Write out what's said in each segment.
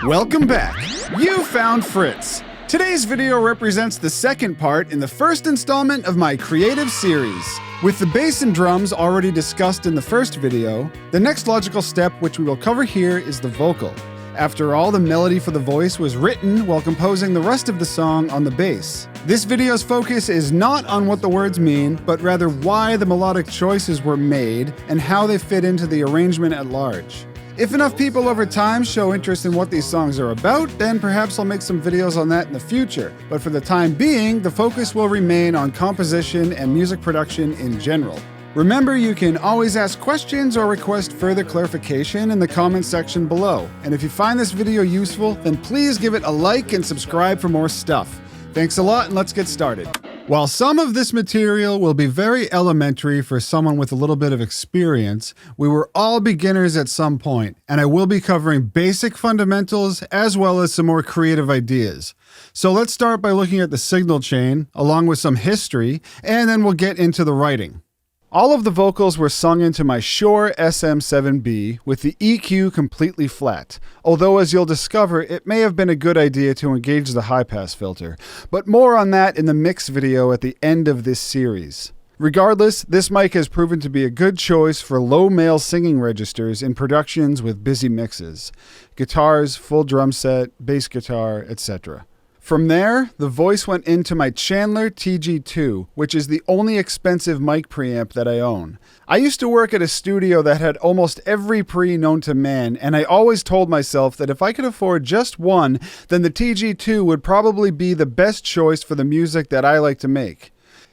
Welcome back! You found Fritz! Today's video represents the second part in the first installment of my creative series. With the bass and drums already discussed in the first video, the next logical step which we will cover here is the vocal. After all, the melody for the voice was written while composing the rest of the song on the bass. This video's focus is not on what the words mean, but rather why the melodic choices were made and how they fit into the arrangement at large. If enough people over time show interest in what these songs are about, then perhaps I'll make some videos on that in the future. But for the time being, the focus will remain on composition and music production in general. Remember, you can always ask questions or request further clarification in the comments section below. And if you find this video useful, then please give it a like and subscribe for more stuff. Thanks a lot, and let's get started. While some of this material will be very elementary for someone with a little bit of experience, we were all beginners at some point, and I will be covering basic fundamentals as well as some more creative ideas. So let's start by looking at the signal chain, along with some history, and then we'll get into the writing. All of the vocals were sung into my Shure SM7B with the EQ completely flat, although as you'll discover, it may have been a good idea to engage the high-pass filter, but more on that in the mix video at the end of this series. Regardless, this mic has proven to be a good choice for low male singing registers in productions with busy mixes. Guitars, full drum set, bass guitar, etc. From there, the voice went into my Chandler TG2, which is the only expensive mic preamp that I own. I used to work at a studio that had almost every pre known to man, and I always told myself that if I could afford just one, then the TG2 would probably be the best choice for the music that I like to make.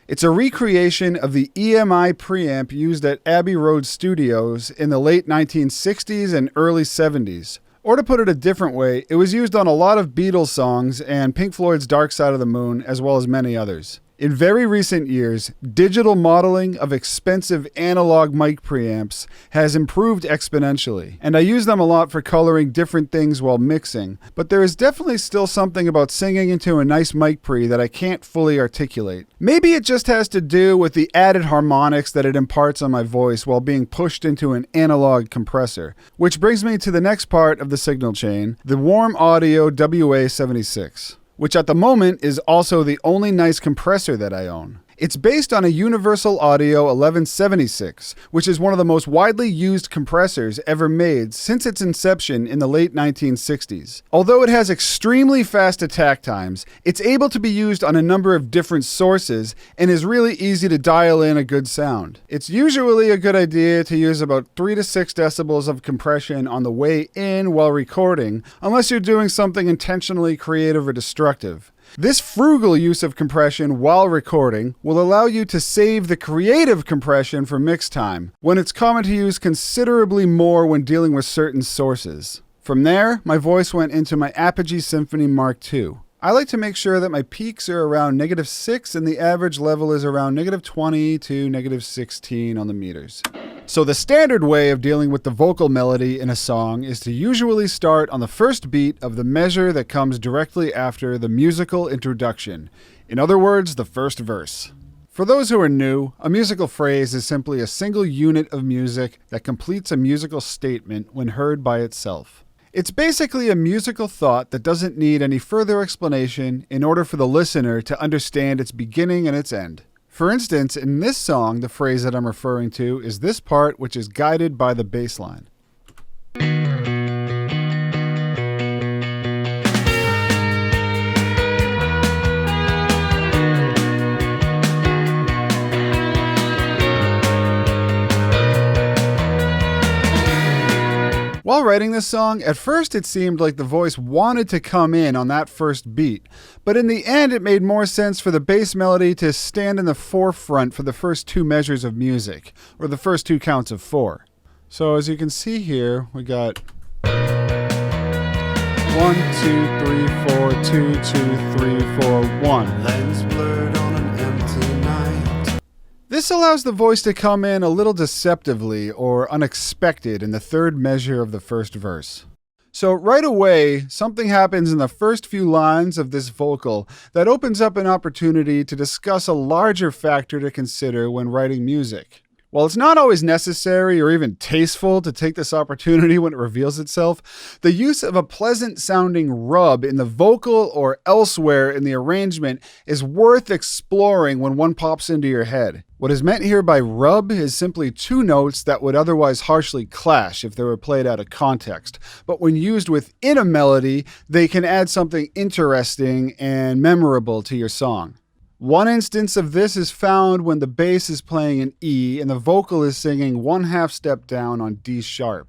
It's a recreation of the EMI preamp used at Abbey Road Studios in the late 1960s and early 70s. Or to put it a different way, it was used on a lot of Beatles songs and Pink Floyd's Dark Side of the Moon, as well as many others. In very recent years, digital modeling of expensive analog mic preamps has improved exponentially, and I use them a lot for coloring different things while mixing, but there is definitely still something about singing into a nice mic pre that I can't fully articulate. Maybe it just has to do with the added harmonics that it imparts on my voice while being pushed into an analog compressor, which brings me to the next part of the signal chain, the Warm Audio WA76. Which at the moment is also the only nice compressor that I own. It's based on a Universal Audio 1176, which is one of the most widely used compressors ever made since its inception in the late 1960s. Although it has extremely fast attack times, it's able to be used on a number of different sources and is really easy to dial in a good sound. It's usually a good idea to use about 3 to 6 decibels of compression on the way in while recording, unless you're doing something intentionally creative or destructive. This frugal use of compression while recording will allow you to save the creative compression for mix time, when it's common to use considerably more when dealing with certain sources. From there, my voice went into my Apogee Symphony Mark II. I like to make sure that my peaks are around -6 and the average level is around -20 to -16 on the meters. So the standard way of dealing with the vocal melody in a song is to usually start on the first beat of the measure that comes directly after the musical introduction. In other words, the first verse. For those who are new, a musical phrase is simply a single unit of music that completes a musical statement when heard by itself. It's basically a musical thought that doesn't need any further explanation in order for the listener to understand its beginning and its end. For instance, in this song, the phrase that I'm referring to is this part, which is guided by the bass line. While writing this song, at first it seemed like the voice wanted to come in on that first beat, but in the end it made more sense for the bass melody to stand in the forefront for the first 2 measures of music, or the first 2 counts of 4. So as you can see here, we got 1, 2, 3, 4, 2, 2, 3, 4, 1. Lens blurred on an empty night. This allows the voice to come in a little deceptively or unexpected in the third measure of the first verse. So right away, something happens in the first few lines of this vocal that opens up an opportunity to discuss a larger factor to consider when writing music. While it's not always necessary or even tasteful to take this opportunity when it reveals itself, the use of a pleasant-sounding rub in the vocal or elsewhere in the arrangement is worth exploring when one pops into your head. What is meant here by rub is simply two notes that would otherwise harshly clash if they were played out of context, but when used within a melody, they can add something interesting and memorable to your song. One instance of this is found when the bass is playing an E and the vocal is singing 1/2 step down on D sharp.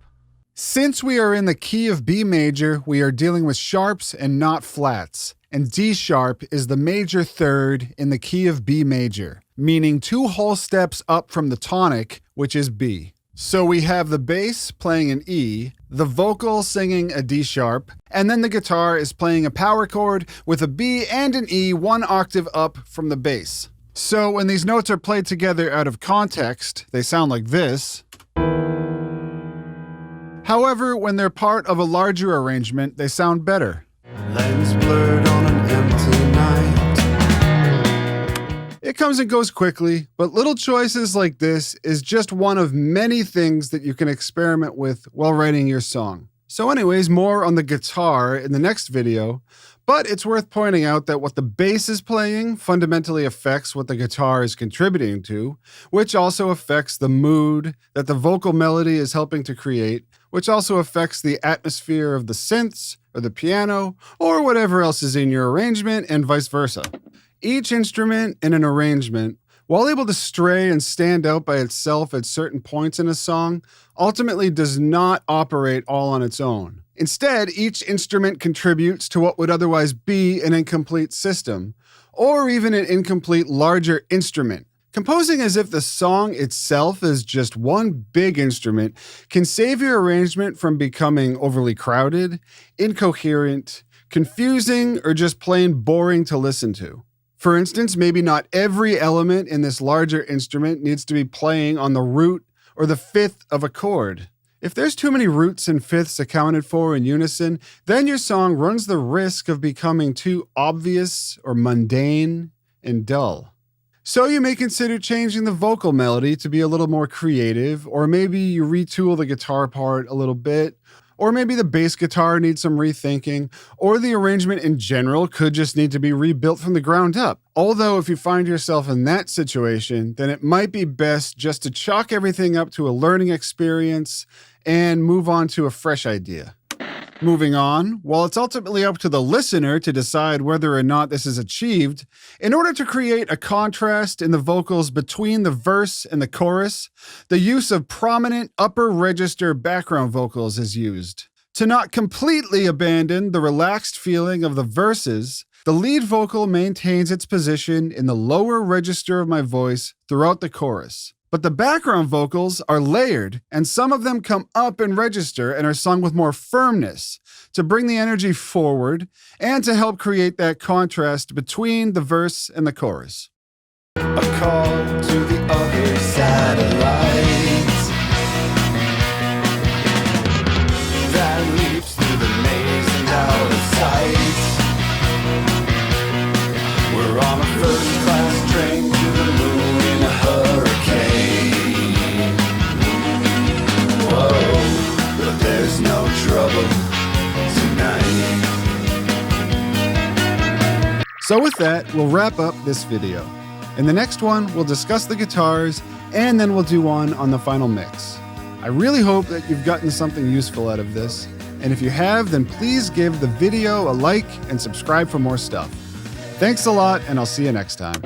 Since we are in the key of B major, we are dealing with sharps and not flats, and D sharp is the major third in the key of B major, meaning 2 whole steps up from the tonic, which is B. So we have the bass playing an E, the vocal singing a D sharp, and then the guitar is playing a power chord with a B and an E 1 octave up from the bass. So when these notes are played together out of context, they sound like this. However, when they're part of a larger arrangement, they sound better. Lens blurred on an empty night. It comes and goes quickly, but little choices like this is just one of many things that you can experiment with while writing your song. So anyways, more on the guitar in the next video, but it's worth pointing out that what the bass is playing fundamentally affects what the guitar is contributing to, which also affects the mood that the vocal melody is helping to create, which also affects the atmosphere of the synths or the piano or whatever else is in your arrangement, and vice versa. Each instrument in an arrangement, while able to stray and stand out by itself at certain points in a song, ultimately does not operate all on its own. Instead, each instrument contributes to what would otherwise be an incomplete system, or even an incomplete larger instrument. Composing as if the song itself is just one big instrument can save your arrangement from becoming overly crowded, incoherent, confusing, or just plain boring to listen to. For instance, maybe not every element in this larger instrument needs to be playing on the root or the fifth of a chord. If there's too many roots and fifths accounted for in unison, then your song runs the risk of becoming too obvious or mundane and dull. So you may consider changing the vocal melody to be a little more creative, or maybe you retool the guitar part a little bit, or maybe the bass guitar needs some rethinking, or the arrangement in general could just need to be rebuilt from the ground up. Although if you find yourself in that situation, then it might be best just to chalk everything up to a learning experience and move on to a fresh idea. Moving on, while it's ultimately up to the listener to decide whether or not this is achieved, in order to create a contrast in the vocals between the verse and the chorus, the use of prominent upper register background vocals is used. To not completely abandon the relaxed feeling of the verses, the lead vocal maintains its position in the lower register of my voice throughout the chorus. But the background vocals are layered, and some of them come up in register and are sung with more firmness to bring the energy forward and to help create that contrast between the verse and the chorus. A call to the other satellites that leaps through the maze and out of sight. We're on a first-class train to the moon in a hurricane. Whoa, but there's no trouble tonight. So with that, we'll wrap up this video. In the next one, we'll discuss the guitars, and then we'll do one on the final mix. I really hope that you've gotten something useful out of this, and if you have, then please give the video a like and subscribe for more stuff. Thanks a lot, and I'll see you next time.